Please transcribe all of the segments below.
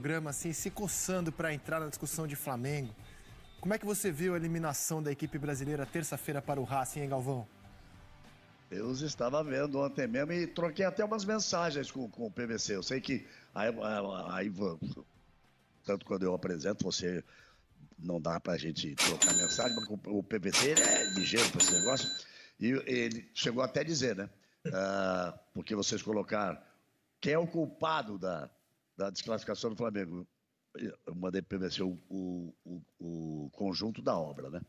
Programa assim, se coçando para entrar na discussão de Flamengo. Como é que você viu a eliminação da equipe brasileira terça-feira para o Racing, hein, Galvão? Eu os estava vendo ontem mesmo e troquei até umas mensagens com o PVC. Eu sei que aí, tanto quando eu apresento, você não dá pra gente trocar mensagem, mas o PVC ele é ligeiro para esse negócio. E ele chegou até a dizer, né? Porque vocês colocaram quem é o culpado da desclassificação do Flamengo. Eu mandei para o PVC o conjunto da obra, né?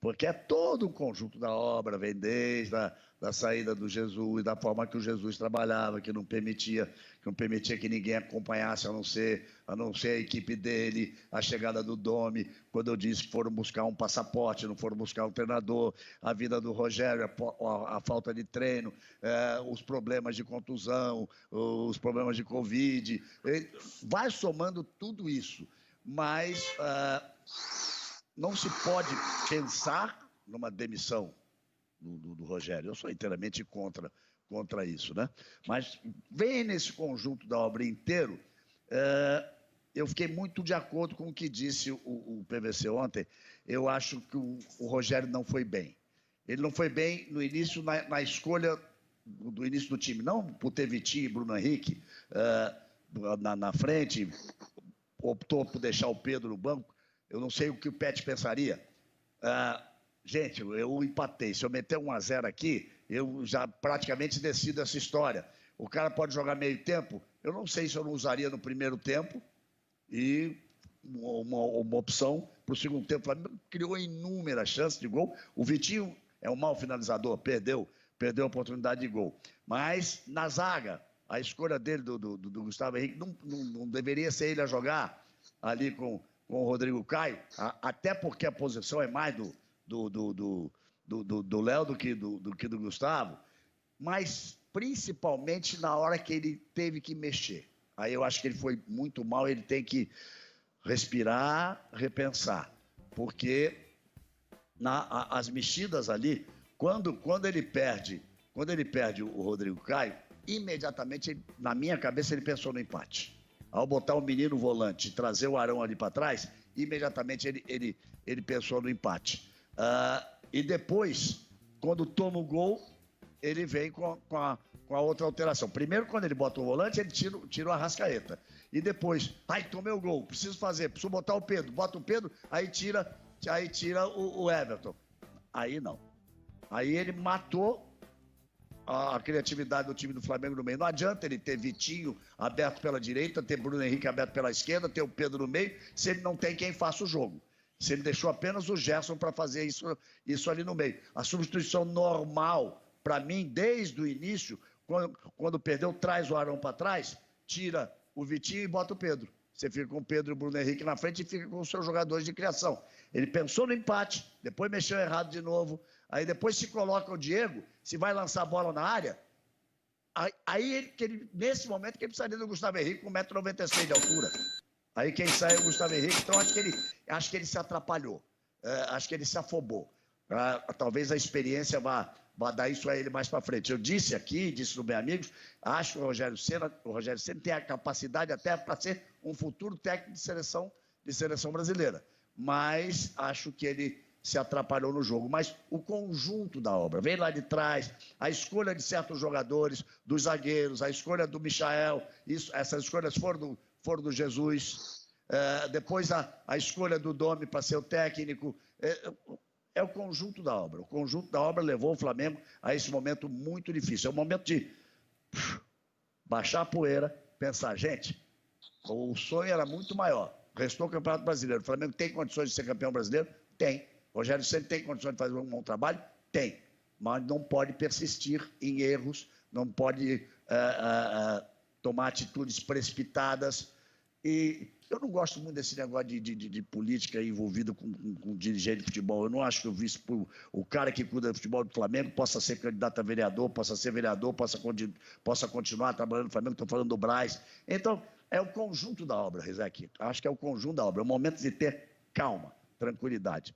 Porque é todo o conjunto da obra, vem desde da saída do Jesus, da forma que o Jesus trabalhava, que não permitia que ninguém acompanhasse, a não ser a equipe dele, a chegada do Domi, quando eu disse que foram buscar um passaporte, não foram buscar um treinador, a vida do Rogério, a falta de treino, os problemas de contusão, os problemas de Covid, vai somando tudo isso, mas não se pode pensar numa demissão do Rogério. Eu sou inteiramente contra isso, né? Mas vem nesse conjunto da obra inteiro, eu fiquei muito de acordo com o que disse o PVC ontem. Eu acho que o Rogério não foi bem. Ele não foi bem no início, na escolha do início do time. Não por ter Vitinho e Bruno Henrique na frente, optou por deixar o Pedro no banco. Eu não sei o que o Pet pensaria. Gente, eu empatei. Se eu meter 1-0 aqui, eu já praticamente decido essa história. O cara pode jogar meio tempo. Eu não sei se eu não usaria no primeiro tempo e uma opção para o segundo tempo. O Flamengo criou inúmeras chances de gol. O Vitinho é um mau finalizador, perdeu a oportunidade de gol. Mas na zaga, a escolha dele, do Gustavo Henrique, não deveria ser ele a jogar ali com o Rodrigo Caio, até porque a posição é mais do Léo do que do Gustavo, mas principalmente na hora que ele teve que mexer. Aí eu acho que ele foi muito mal, ele tem que respirar, repensar, porque as mexidas ali, quando ele perde o Rodrigo Caio, imediatamente, na minha cabeça, ele pensou no empate. Ao botar o menino volante e trazer o Arão ali para trás, imediatamente ele pensou no empate. E depois, quando toma o gol, ele vem com a outra alteração. Primeiro, quando ele bota o volante, ele tira o Arrascaeta. E depois, tomei o gol, preciso botar o Pedro. Bota o Pedro, aí tira o Everton. Aí não. Aí ele matou a criatividade do time do Flamengo no meio. Não adianta ele ter Vitinho aberto pela direita, ter Bruno Henrique aberto pela esquerda, ter o Pedro no meio, se ele não tem quem faça o jogo. Se ele deixou apenas o Gerson para fazer isso ali no meio. A substituição normal, para mim, desde o início, quando perdeu, traz o Arão para trás, tira o Vitinho e bota o Pedro. Você fica com o Pedro e o Bruno Henrique na frente e fica com os seus jogadores de criação. Ele pensou no empate, depois mexeu errado de novo, aí depois se coloca o Diego, se vai lançar a bola na área, aí nesse momento que ele precisaria do Gustavo Henrique com 1,96 m de altura. Aí quem sai é o Gustavo Henrique, então acho que ele se atrapalhou, acho que ele se afobou. Talvez a experiência vá dar isso a ele mais para frente. Eu disse aqui, disse no Bem Amigos, acho que o Rogério Ceni tem a capacidade até para ser um futuro técnico de seleção brasileira. Mas acho que ele se atrapalhou no jogo. Mas o conjunto da obra, vem lá de trás, a escolha de certos jogadores, dos zagueiros, a escolha do Michael, essas escolhas foram do Jesus, depois a escolha do Domi para ser o técnico, é o conjunto da obra. O conjunto da obra levou o Flamengo a esse momento muito difícil. É o momento de baixar a poeira, pensar, gente, o sonho era muito maior. Restou o Campeonato Brasileiro. O Flamengo tem condições de ser campeão brasileiro? Tem. O Rogério Ceni tem condições de fazer um bom trabalho? Tem. Mas não pode persistir em erros, não pode tomar atitudes precipitadas. E eu não gosto muito desse negócio de política envolvida com dirigente de futebol. Eu não acho que o cara que cuida do futebol do Flamengo possa ser candidato a vereador, possa ser vereador, possa continuar trabalhando no Flamengo. Estou falando do Braz. Então, é o conjunto da obra, Rizek. Acho que é o conjunto da obra. É o momento de ter calma, tranquilidade.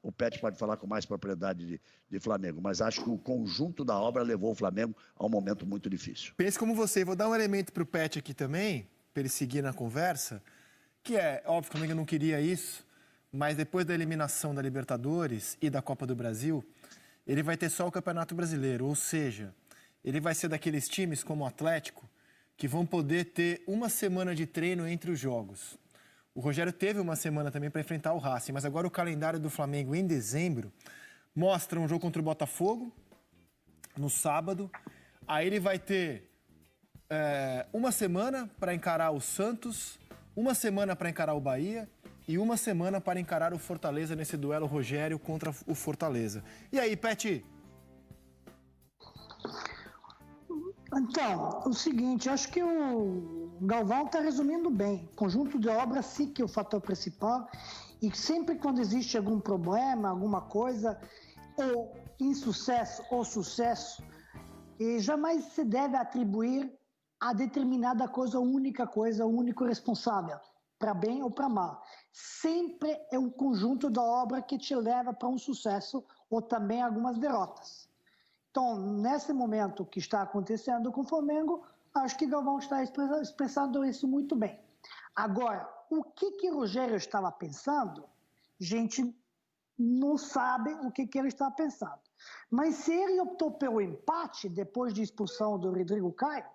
O Pet pode falar com mais propriedade de Flamengo, mas acho que o conjunto da obra levou o Flamengo a um momento muito difícil. Pense como você. Vou dar um elemento para o Pet aqui também. para ele seguir na conversa, que é, óbvio que o Flamengo não queria isso, mas depois da eliminação da Libertadores e da Copa do Brasil, ele vai ter só o Campeonato Brasileiro, ou seja, ele vai ser daqueles times como o Atlético que vão poder ter uma semana de treino entre os jogos. O Rogério teve uma semana também para enfrentar o Racing, mas agora o calendário do Flamengo em dezembro mostra um jogo contra o Botafogo no sábado, aí ele vai ter uma semana para encarar o Santos, uma semana para encarar o Bahia e uma semana para encarar o Fortaleza nesse duelo Rogério contra o Fortaleza. E aí, Pet? Então, o seguinte, acho que o Galvão está resumindo bem. Conjunto de obras sim que é o fator principal e sempre quando existe algum problema, alguma coisa, ou insucesso ou sucesso, jamais se deve atribuir a determinada coisa, única coisa, o único responsável, para bem ou para mal. Sempre é um conjunto da obra que te leva para um sucesso ou também algumas derrotas. Então, nesse momento que está acontecendo com o Flamengo, acho que Galvão está expressando isso muito bem. Agora, o que o Rogério estava pensando, a gente não sabe o que ele estava pensando. Mas se ele optou pelo empate, depois de expulsão do Rodrigo Caio,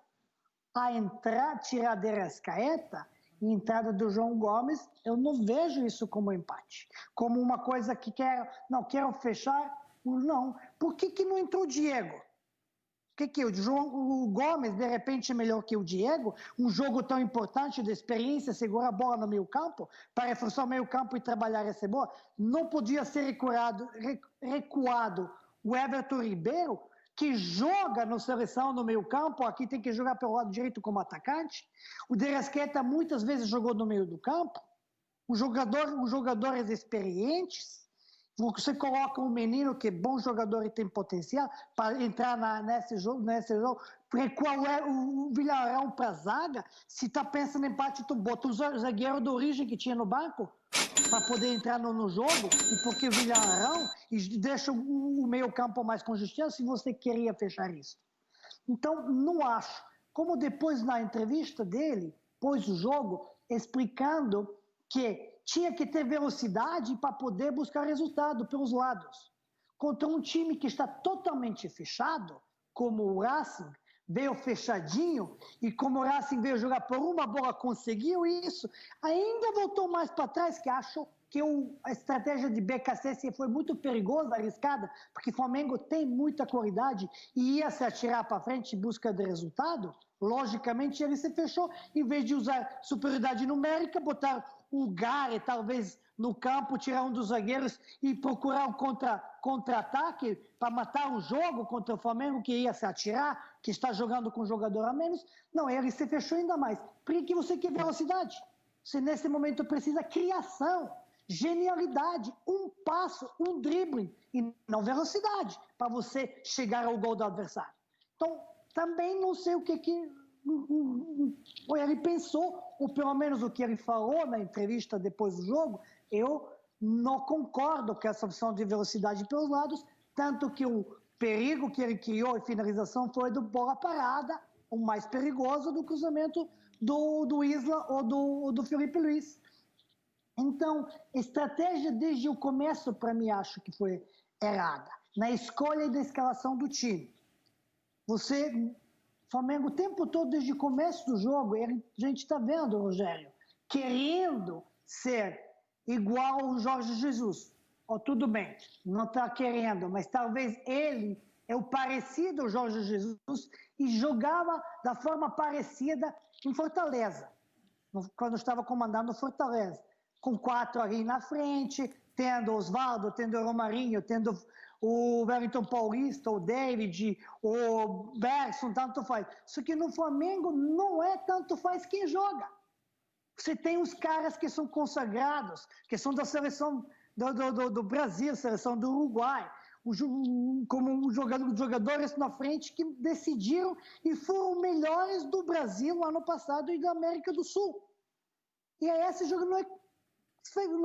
a entrada, tirar de Arrascaeta e a entrada do João Gomes, eu não vejo isso como empate. Como uma coisa que quero fechar. Não. Por que não entrou o Diego? O Gomes, de repente, é melhor que o Diego? Um jogo tão importante de experiência, segurar a bola no meio campo, para reforçar o meio campo e trabalhar essa bola? Não podia ser recuado o Everton Ribeiro, que joga na seleção no meio campo, aqui tem que jogar pelo lado direito como atacante. O De Arrascaeta muitas vezes jogou no meio do campo. Os jogadores experientes. Você coloca um menino que é bom jogador e tem potencial para entrar nesse jogo, recua o Villarreal para a zaga. Se está pensando em empate, tu bota o zagueiro de origem que tinha no banco para poder entrar no jogo, e porque o Villarreal e deixa o meio campo mais congestionado, se você queria fechar isso. Então, não acho. Como depois na entrevista dele, pôs o jogo, explicando que tinha que ter velocidade para poder buscar resultado pelos lados. Contra um time que está totalmente fechado, como o Racing, veio fechadinho, e como o Racing veio jogar por uma bola, conseguiu isso, ainda voltou mais para trás, que acho que a estratégia de BKSS foi muito perigosa, arriscada, porque o Flamengo tem muita qualidade e ia se atirar para frente em busca de resultado. Logicamente, ele se fechou, em vez de usar superioridade numérica, botar o Gare, talvez, no campo, tirar um dos zagueiros e procurar um contra-ataque para matar o jogo contra o Flamengo, que ia se atirar, que está jogando com um jogador a menos. Não, ele se fechou ainda mais. Por que você quer velocidade? Você, nesse momento, precisa criação, genialidade, um passo, um dribbling, e não velocidade, para você chegar ao gol do adversário. Então, também não sei o que ele pensou, ou pelo menos o que ele falou na entrevista depois do jogo. Eu não concordo com essa opção de velocidade pelos lados, tanto que o perigo que ele criou em finalização foi do bola parada, o mais perigoso do cruzamento do Isla ou do Felipe Luiz. Então, estratégia desde o começo, para mim, acho que foi errada. Na escolha e da escalação do time. Flamengo o tempo todo, desde o começo do jogo, a gente está vendo o Rogério querendo ser igual ao Jorge Jesus. Tudo bem, não está querendo, mas talvez ele é o parecido ao Jorge Jesus e jogava da forma parecida em Fortaleza, quando estava comandando Fortaleza, com 4 ali na frente, tendo Osvaldo, tendo o Romarinho, tendo o Wellington Paulista, o David, o Bergson, tanto faz. Só que no Flamengo não é tanto faz quem joga. Você tem os caras que são consagrados, que são da seleção do Brasil, seleção do Uruguai, como jogadores na frente que decidiram e foram melhores do Brasil no ano passado e da América do Sul. E aí esse jogo não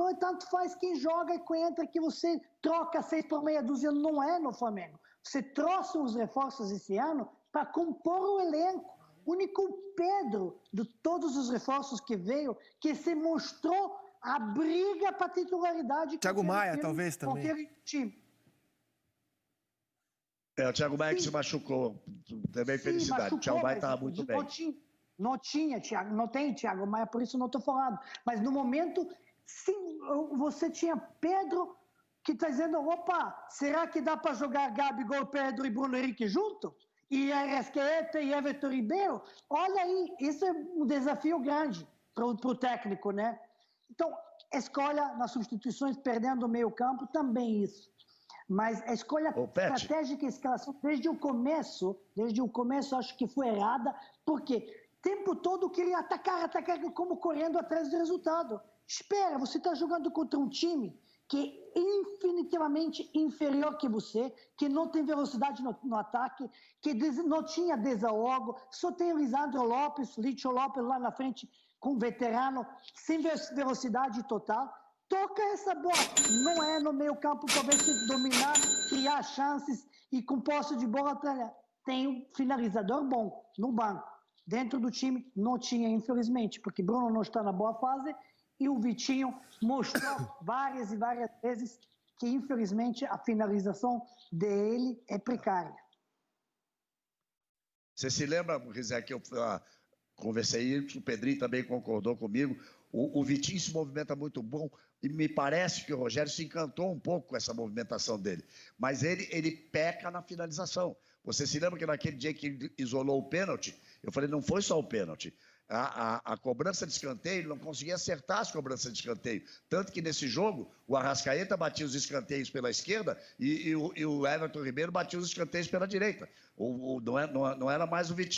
é tanto faz quem joga e quem entra, que você troca 6 por meia dúzia, não é no Flamengo. Você trouxe os reforços esse ano para compor o elenco. único Pedro, de todos os reforços que veio, que se mostrou a briga para titularidade. Thiago Maia, talvez, também. Qualquer time. O Thiago Maia que se machucou. Também felicidade. Machucou, o Thiago Maia estava muito bem. Não tinha, Thiago, não tem Thiago Maia, por isso não estou falando. Mas no momento, sim, você tinha Pedro que está dizendo, opa, será que dá para jogar Gabigol, Pedro e Bruno Henrique junto? E Arrascaeta e Everton Ribeiro? Olha aí, isso é um desafio grande para o técnico, né? Então, escolha nas substituições, perdendo o meio campo, também isso. Mas a escolha estratégica e escalação, desde o começo, acho que foi errada, porque o tempo todo queria atacar, como correndo atrás do resultado. Espera, você está jogando contra um time que é infinitivamente inferior que você, que não tem velocidade no ataque, que não tinha desahogo, só tem o Lisandro Lopes, Licho Lopes lá na frente, com veterano, sem velocidade total. Toca essa bola, não é no meio campo para ver se dominar, criar chances e com posse de bola tem um finalizador bom no banco. Dentro do time não tinha, infelizmente, porque Bruno não está na boa fase e o Vitinho mostrou várias e várias vezes que, infelizmente, a finalização dele é precária. Você se lembra, Rizé, que eu conversei isso, o Pedrinho também concordou comigo, o Vitinho se movimenta muito bom e me parece que o Rogério se encantou um pouco com essa movimentação dele, mas ele peca na finalização. Você se lembra que naquele dia que ele isolou o pênalti, eu falei, não foi só o pênalti, a cobrança de escanteio, ele não conseguia acertar as cobranças de escanteio, tanto que nesse jogo o Arrascaeta batia os escanteios pela esquerda e o Everton Ribeiro batia os escanteios pela direita, não era mais o Vitinho.